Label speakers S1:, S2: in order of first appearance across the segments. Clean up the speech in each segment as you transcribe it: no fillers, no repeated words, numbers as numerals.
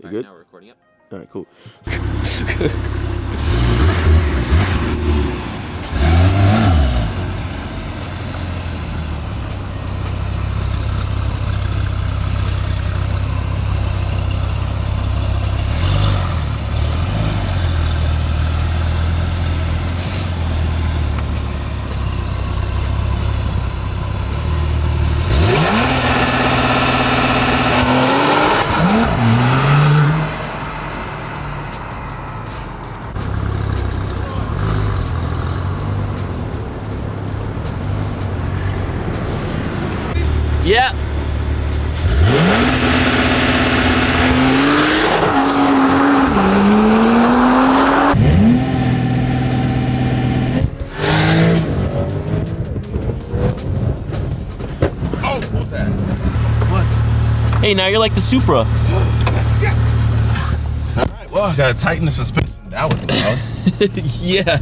S1: We're good?
S2: Now we're recording, yep.
S1: All right, cool.
S2: Yeah.
S1: Oh, what's that? What?
S2: Hey, now you're like the Supra.
S1: All right, well, I gotta tighten the suspension. That was loud.
S2: Yeah.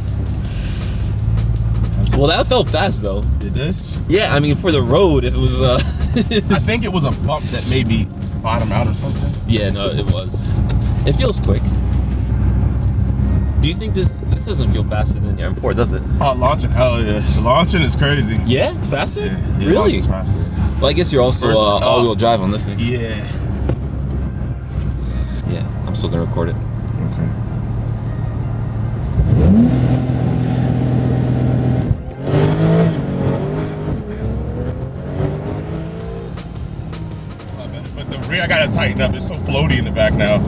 S2: Well, that felt fast though.
S1: It did?
S2: Yeah, I mean for the road, it was.
S1: I think it was a bump that maybe bottomed out or something.
S2: Yeah, no, it was. It feels quick. Do you think this doesn't feel faster than your M4, does it?
S1: Oh, launching, hell yeah. The launching is crazy.
S2: Yeah, it's faster?
S1: Yeah,
S2: really?
S1: Launching's faster.
S2: Well, I guess you're also all-wheel drive on this thing.
S1: Yeah.
S2: Yeah, I'm still gonna record it.
S1: Okay. But the rear, I gotta tighten up. It's so floaty in the back now.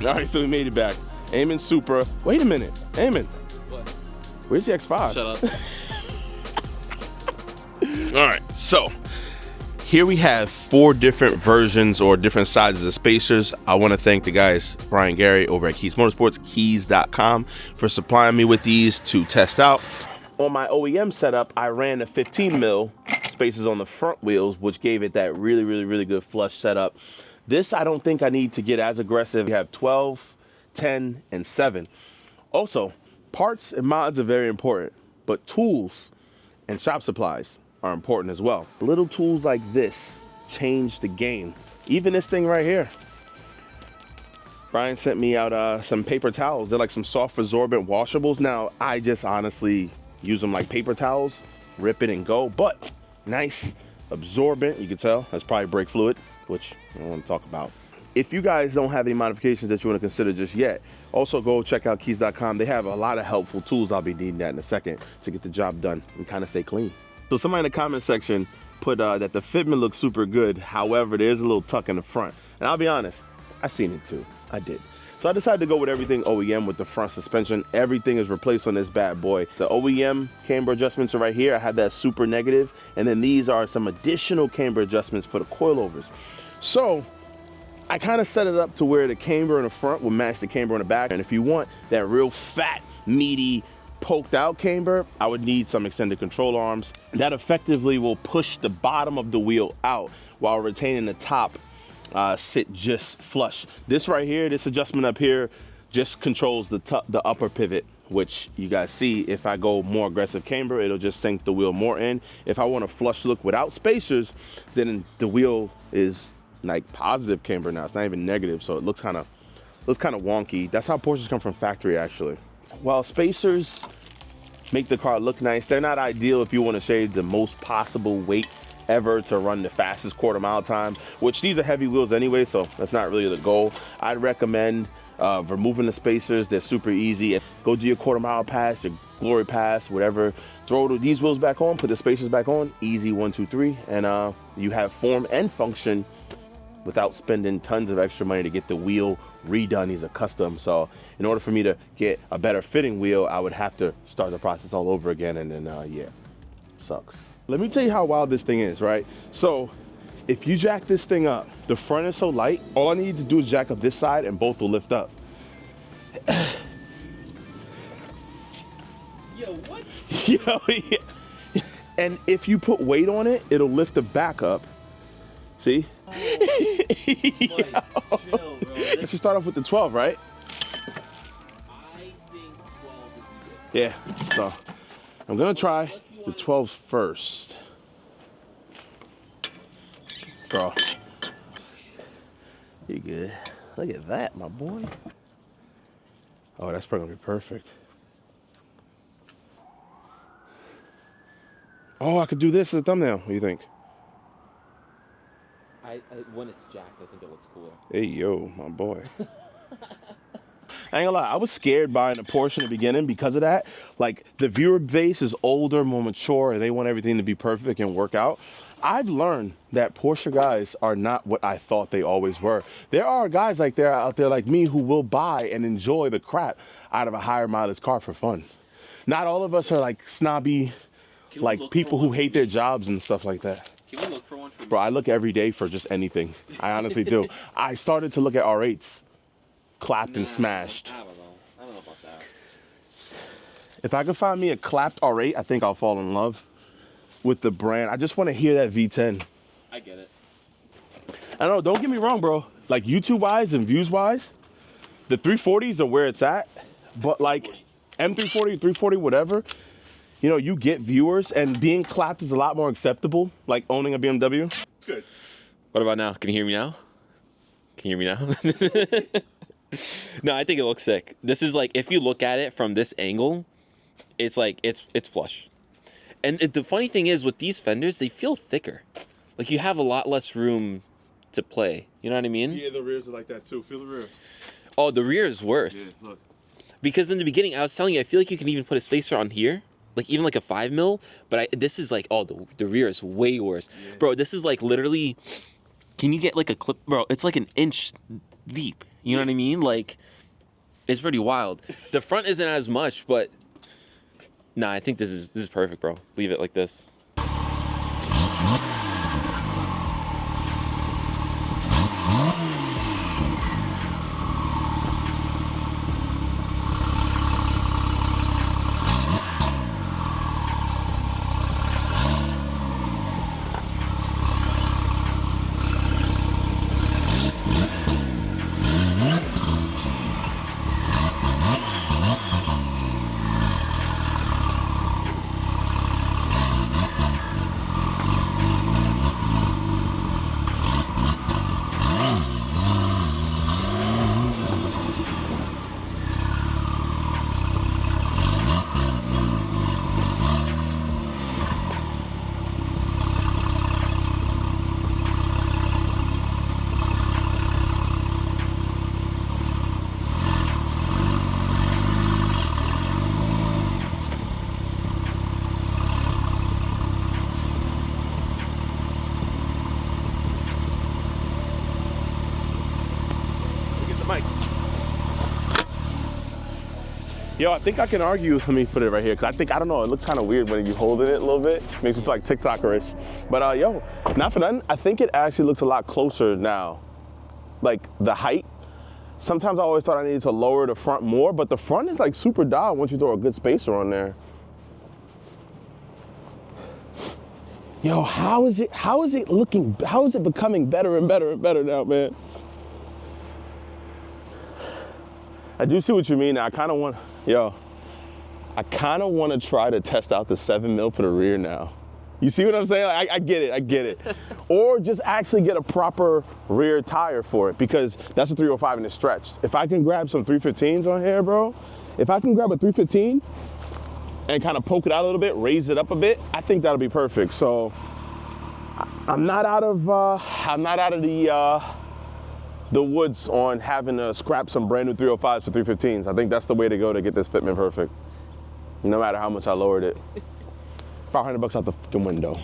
S1: All right, so we made it back. Eamon Supra. Wait a minute, Eamon.
S2: What?
S1: Where's the X5?
S2: Shut up.
S1: All right, so here we have 4 different versions or different sizes of spacers. I want to thank the guys, Brian Gary over at Keys Motorsports, keys.com, for supplying me with these to test out. On my OEM setup, I ran the 15 mil spacers on the front wheels, which gave it that really, really, really good flush setup. This, I don't think I need to get as aggressive. We have 12, 10, and 7. Also, parts and mods are very important, but tools and shop supplies are important as well. Little tools like this change the game. Even this thing right here. Brian sent me out some paper towels. They're like some soft absorbent washables. Now, I just honestly use them like paper towels, rip it and go, but nice, absorbent. You can tell that's probably brake fluid, which I don't want to talk about. If you guys don't have any modifications that you want to consider just yet, also go check out keys.com. They have a lot of helpful tools. I'll be needing that in a second to get the job done and kind of stay clean. So somebody in the comment section put that the fitment looks super good. However, there's a little tuck in the front. And I'll be honest, I seen it too. I did. So I decided to go with everything OEM with the front suspension. Everything is replaced on this bad boy. The OEM camber adjustments are right here. I have that super negative. And then these are some additional camber adjustments for the coilovers. So I kind of set it up to where the camber in the front will match the camber in the back. And if you want that real fat, meaty, poked out camber, I would need some extended control arms. That effectively will push the bottom of the wheel out while retaining the top sit just flush. This right here, this adjustment up here, just controls the upper pivot, which you guys see. If I go more aggressive camber, it'll just sink the wheel more in. If I want a flush look without spacers, then the wheel is like positive camber now. It's not even negative, so it looks kind of wonky. That's how Porsches come from factory, actually. While spacers make the car look nice, they're not ideal if you want to shave the most possible weight ever to run the fastest quarter-mile time, which these are heavy wheels anyway, so that's not really the goal. I'd recommend removing the spacers. They're super easy. Go do your quarter-mile pass, your glory pass, whatever. Throw these wheels back on, put the spacers back on. Easy 1, 2, 3, and you have form and function without spending tons of extra money to get the wheel redone. These are custom, so in order for me to get a better fitting wheel, I would have to start the process all over again, and then yeah, sucks. Let me tell you how wild this thing is, right? So if you jack this thing up, the front is so light, all I need to do is jack up this side and both will lift up.
S2: Yo, what? What?
S1: Yo, yeah. And if you put weight on it, it'll lift the back up. See?
S2: Oh, chill, bro.
S1: Let's just start off with the 12, right?
S2: I think 12 would be good.
S1: Yeah. So I'm gonna try the 12s first. Bro. You good. Look at that, my boy. Oh, that's probably gonna be perfect. Oh, I could do this as a thumbnail. What do you think?
S2: When it's jacked, I think it looks cooler.
S1: Hey, yo, my boy. I ain't gonna lie, I was scared buying a Porsche in the beginning because of that. Like, the viewer base is older, more mature, and they want everything to be perfect and work out. I've learned that Porsche guys are not what I thought they always were. There are guys like out there like me who will buy and enjoy the crap out of a higher mileage car for fun. Not all of us are like snobby, like people who hate their jobs and stuff like that.
S2: Can we look for one for me?
S1: Bro, I look every day for just anything. I honestly do. I started to look at R8s, clapped and smashed.
S2: I don't know. I don't know about that.
S1: If I could find me a clapped R8, I think I'll fall in love with the brand. I just want to hear that V10.
S2: I get it.
S1: I don't know, don't get me wrong, bro. Like YouTube-wise and views-wise, the 340s are where it's at. But like M340, 340, whatever, you know, you get viewers, and being clapped is a lot more acceptable, like owning a BMW.
S2: Good. What about now? Can you hear me now? Can you hear me now? No, I think it looks sick. This is like, if you look at it from this angle, it's like, it's flush. And the funny thing is, with these fenders, they feel thicker. Like, you have a lot less room to play. You know what I mean?
S1: Yeah, the rears are like that too. Feel the rear.
S2: Oh, the rear is worse.
S1: Yeah, look.
S2: Because in the beginning, I was telling you, I feel like you can even put a spacer on here. Like, even like a 5 mil. But this is like, oh, the rear is way worse. Yeah. Bro, this is like literally, can you get like a clip? Bro, it's like an inch deep. You know what I mean? Like, it's pretty wild. The front isn't as much, but nah, I think this is perfect, bro. Leave it like this.
S1: Yo, I think I can argue, let me put it right here, because I don't know, it looks kind of weird when you hold it a little bit. Makes me feel like TikToker-ish. But yo, not for nothing, I think it actually looks a lot closer now. Like the height. Sometimes I always thought I needed to lower the front more, but the front is like super dialed once you throw a good spacer on there. Yo, how is it looking, how is it becoming better and better and better now, man? I do see what you mean. I kind of want to try to test out the 7 mil for the rear now. You see what I'm saying? I get it. Or just actually get a proper rear tire for it, because that's a 305 and it's stretched. If I can grab some 315s on here, bro, if I can grab a 315 and kind of poke it out a little bit, raise it up a bit, I think that'll be perfect. So I'm not out of the woods on having to scrap some brand new 305s for 315s. I think that's the way to go to get this fitment perfect. No matter how much I lowered it. $500 out the fucking window.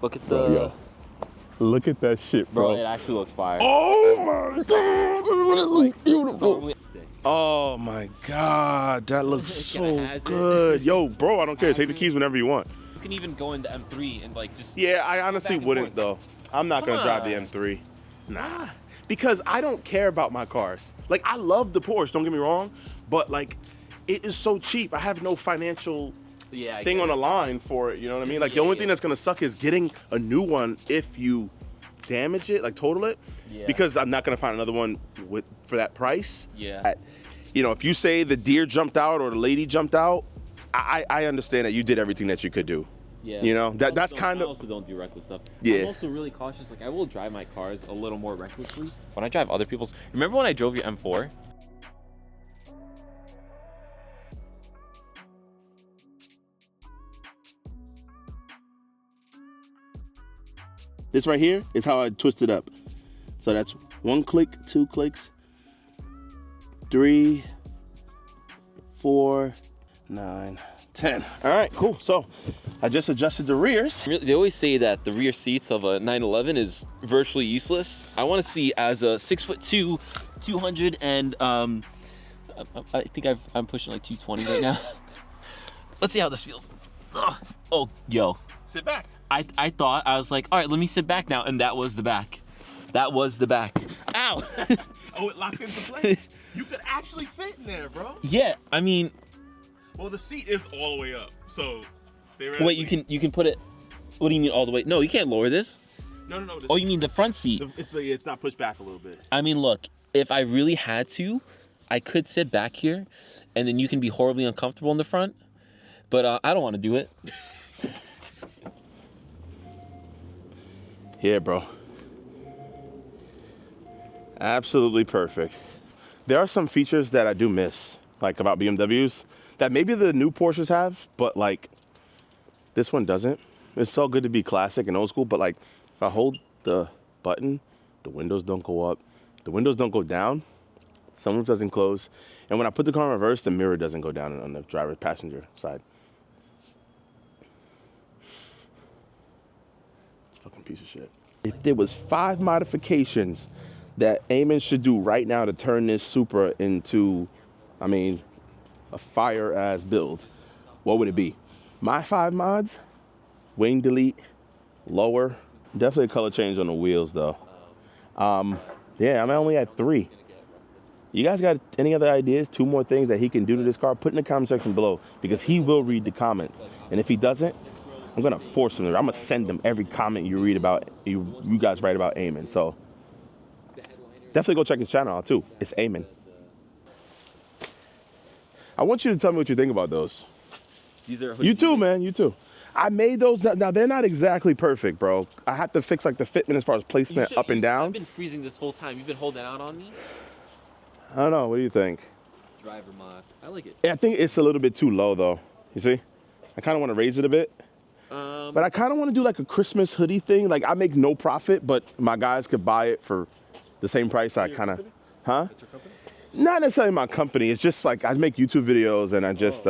S2: Look at the...
S1: Look at that shit, bro.
S2: Bro, it actually looks fire.
S1: Oh my God, it looks beautiful. Oh my God, that looks so good. Yo, bro, I don't care. Take the keys whenever you want.
S2: You can even go into M3 and like just...
S1: Yeah, I honestly wouldn't though. I'm not gonna drive the M3. Nah, because I don't care about my cars. Like, I love the Porsche, don't get me wrong, but like, it is so cheap. I have no financial
S2: Yeah,
S1: thing on the line for it. You know what I mean? Like the only thing that's gonna suck is getting a new one if you damage it, like total it.
S2: Yeah.
S1: Because I'm not gonna find another one for that price.
S2: Yeah.
S1: You know, if you say the deer jumped out or the lady jumped out, I understand that you did everything that you could do.
S2: Yeah.
S1: You know, that's kind
S2: I
S1: of.
S2: also don't do reckless stuff.
S1: Yeah.
S2: I'm also really cautious. Like I will drive my cars a little more recklessly when I drive other people's. Remember when I drove your M4?
S1: This right here is how I twist it up. So that's 1 click, 2 clicks, 3, 4, 9, 10. All right, cool. So I just adjusted the rears.
S2: They always say that the rear seats of a 911 is virtually useless. I want to see as a 6'2", 200 and I think I'm pushing like 220 right now. Let's see how this feels. Ugh. Oh, yo.
S1: Sit back.
S2: I thought, I was like, all right, let me sit back now. And that was the back. That was the back. Ow.
S1: Oh, it locked into place? You could actually fit in there, bro.
S2: Yeah, I mean.
S1: Well, the seat is all the way up, so.
S2: Wait, you can put it, what do you mean all the way? No, you can't lower this.
S1: No.
S2: Oh, you mean the front seat?
S1: It's not pushed back a little bit.
S2: I mean, look, if I really had to, I could sit back here and then you can be horribly uncomfortable in the front. But I don't want to do it.
S1: Yeah, bro. Absolutely perfect. There are some features that I do miss, like about BMWs, that maybe the new Porsches have, but like this one doesn't. It's so good to be classic and old school, but like if I hold the button, the windows don't go up, the windows don't go down, sunroof doesn't close, and when I put the car in reverse, the mirror doesn't go down on the driver's passenger side. Fucking piece of shit. If there was 5 modifications that Eamon should do right now to turn this Supra into, I mean, a fire-ass build, what would it be? My 5 mods: wing delete, lower, definitely a color change on the wheels though. Yeah, I'm only at 3. You guys got any other ideas? 2 more things that he can do to this car? Put in the comment section below, because he will read the comments. And if he doesn't, I'm gonna force him. I'm gonna send him every comment you read about, you guys write about Eamon. So definitely go check his channel out too. It's Eamon. I want you to tell me what you think about those.
S2: These are
S1: You too, man. You too. I made those. Now they're not exactly perfect, bro. I have to fix like the fitment as far as placement up and down.
S2: I've been freezing this whole time. You've been holding out on me.
S1: I don't know. What do you think?
S2: Driver mod. I like it.
S1: Yeah, I think it's a little bit too low though. You see? I kind of want to raise it a bit. But I kind of want to do like a Christmas hoodie thing. Like I make no profit, but my guys could buy it for the same price. I kind of, huh?
S3: That's your company?
S1: Not necessarily my company. It's just like I make YouTube videos and I just,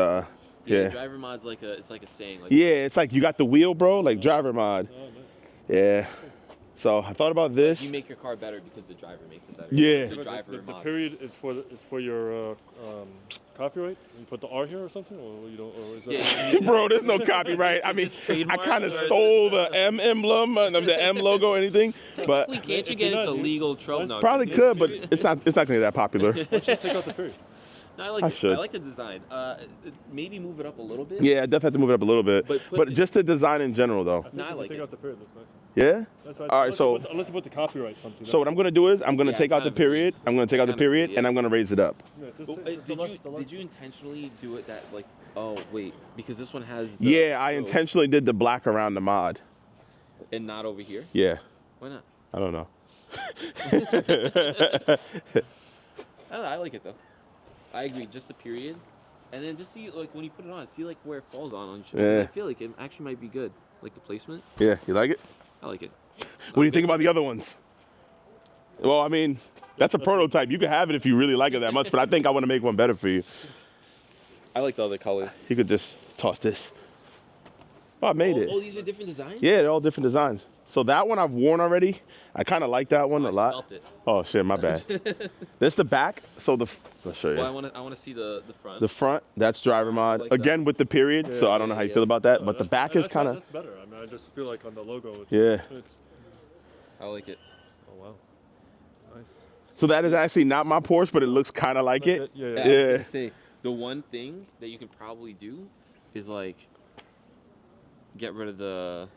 S1: yeah.
S2: Driver mod's like it's like a saying. Like,
S1: Yeah, it's like you got the wheel, bro. Like driver mod.
S3: Oh, nice.
S1: Yeah. So I thought about this.
S2: you make your car better because the driver makes it better.
S1: Yeah.
S2: It's a driver
S3: The
S2: mod.
S3: period is for your copyright. You put the R here or something, or you don't, or is that?
S2: Yeah.
S1: Bro, there's no copyright. I mean,
S2: this
S1: I
S2: trademark
S1: kind of
S2: or-
S1: stole the M emblem, the M logo, or anything, but
S2: Technically, can't you
S3: If
S2: get
S3: you're
S2: into
S3: not,
S2: legal trouble? No,
S1: probably could. But it's not gonna be that popular.
S3: Let's just take out the period.
S2: No, I like
S1: I
S2: it.
S1: should.
S2: I like the design. Maybe move it up a little bit.
S1: Yeah, I definitely have to move it up a little bit.
S2: But
S1: But,
S2: put
S1: just the design in general, though.
S3: I think
S2: No, I
S3: if you
S2: like
S3: take
S2: it.
S3: out the period, looks nicer.
S1: Yeah.
S3: That's
S1: All right. So
S3: unless you put the copyright something.
S1: what I'm gonna do is I'm gonna
S2: Yeah,
S1: take out the
S2: kind of
S1: period. I'm gonna take out the
S2: kind of,
S1: period,
S2: yeah.
S1: and I'm gonna raise it up.
S3: Yeah, just,
S2: But,
S3: just the less- the less-
S2: did you intentionally do it that like? Oh wait, because this one has. The
S1: Yeah, I
S2: stroke
S1: intentionally did the black around the mod.
S2: and not over here.
S1: Yeah.
S2: Why not?
S1: I don't know.
S2: I don't know. I like it though. I agree. Just the period, and then just see like when you put it on, see like where it falls on.
S1: Yeah.
S2: I feel like it actually might be good. Like the placement.
S1: Yeah. You like it?
S2: I like it.
S1: What do you think about the other ones? Well, I mean, that's a prototype. You can have it if you really like it that much, but I think I want to make one better for you.
S2: I like the other colors.
S1: You could just toss this. Oh, I made it.
S2: Oh, these are different designs.
S1: Yeah, they're all different designs. So that one I've worn already. I kind of like that one a
S2: I
S1: lot.
S2: smelt it.
S1: Oh shit, my bad. This the back. So let's show you.
S2: Well, I want to see the front.
S1: The front, that's driver mod.
S2: like that.
S1: Again with the period, so I don't know how you
S2: yeah.
S1: feel about that.
S3: No,
S1: But the
S3: that's-
S1: back is
S3: that's-
S1: kind of,
S3: That's better. I mean, I just feel like on the logo. It's,
S1: Yeah.
S3: It's,
S2: I like it.
S3: oh wow. Nice.
S1: so that is actually not my Porsche, but it looks kind of like it.
S3: Yeah.
S2: I was
S1: Yeah.
S2: gonna say, The one thing that you can probably do is like get rid of the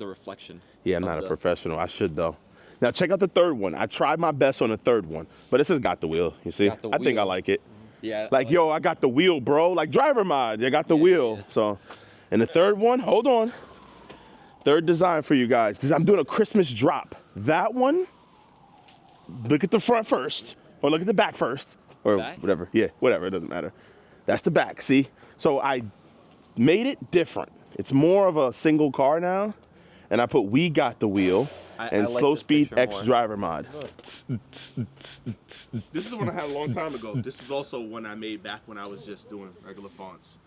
S2: reflection.
S1: Yeah, I'm not a professional. I should though. Now check out the third one. I tried my best on the third one, but this has got the wheel. You see?
S2: Got the
S1: I think I
S2: wheel.
S1: like it.
S2: Yeah.
S1: Like, yo, I got the wheel, bro. Like driver mod, I got the wheel.
S2: yeah.
S1: So, and the third one, hold on. Third design for you guys. I'm doing a Christmas drop. That one, look at the front first, or look at the back first, or
S2: Back?
S1: whatever. Yeah, whatever, it doesn't matter. That's the back, see? So I made it different. It's more of a single car now, and I put we got the wheel and
S2: I like
S1: slow
S2: this
S1: speed
S2: picture
S1: X
S2: more.
S1: driver mod. This is the one I had a long time ago. This is also one I made back when I was just doing regular fonts.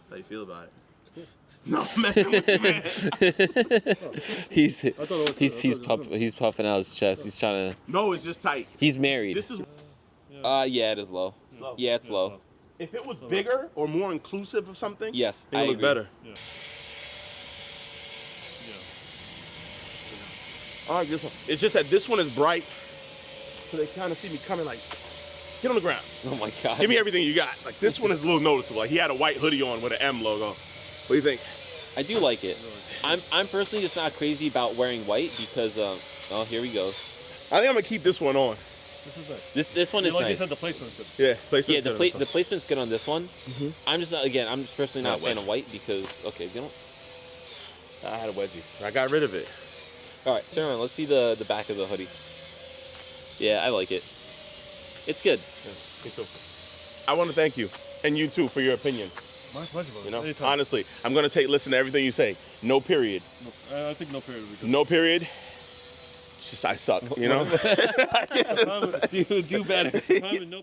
S1: How you feel about it? No, I'm messing with you, man.
S2: He's puffing out his chest. He's trying to.
S1: No, it's just tight.
S2: He's married.
S1: This is.
S2: Yeah, it is low.
S1: Low.
S2: Yeah, it's low.
S1: If it was bigger or more inclusive of something,
S2: Yes,
S1: it would
S2: I
S1: look
S2: agree.
S1: better.
S3: Yeah.
S1: I like this one. It's just that this one is bright, so they kind of see me coming like, get on the ground.
S2: Oh my god.
S1: Give me everything you got. Like this one is a little noticeable. Like he had a white hoodie on with an M logo. What do you think?
S2: I do like it. I'm personally just not crazy about wearing white because oh, here we go.
S1: I think I'm gonna keep this one on.
S3: This is nice.
S2: This one is
S3: Like you
S2: nice.
S3: said, the placement's good.
S1: Yeah, placement.
S2: Yeah, the placement's good on this one. I'm just not, again, I'm just personally not a fan of white because okay, you know.
S1: I had a wedgie. I got rid of it.
S2: All right, turn around. Let's see the back of the hoodie. Yeah, I like it. It's good.
S1: Yeah, me too. I want to thank you and you too for your opinion.
S3: My pleasure, brother.
S1: You know,
S3: Anytime.
S1: honestly, I'm gonna listen to everything you say. No period.
S3: I think no period would be good.
S1: No period. It's just I suck. You know.
S3: Do better. No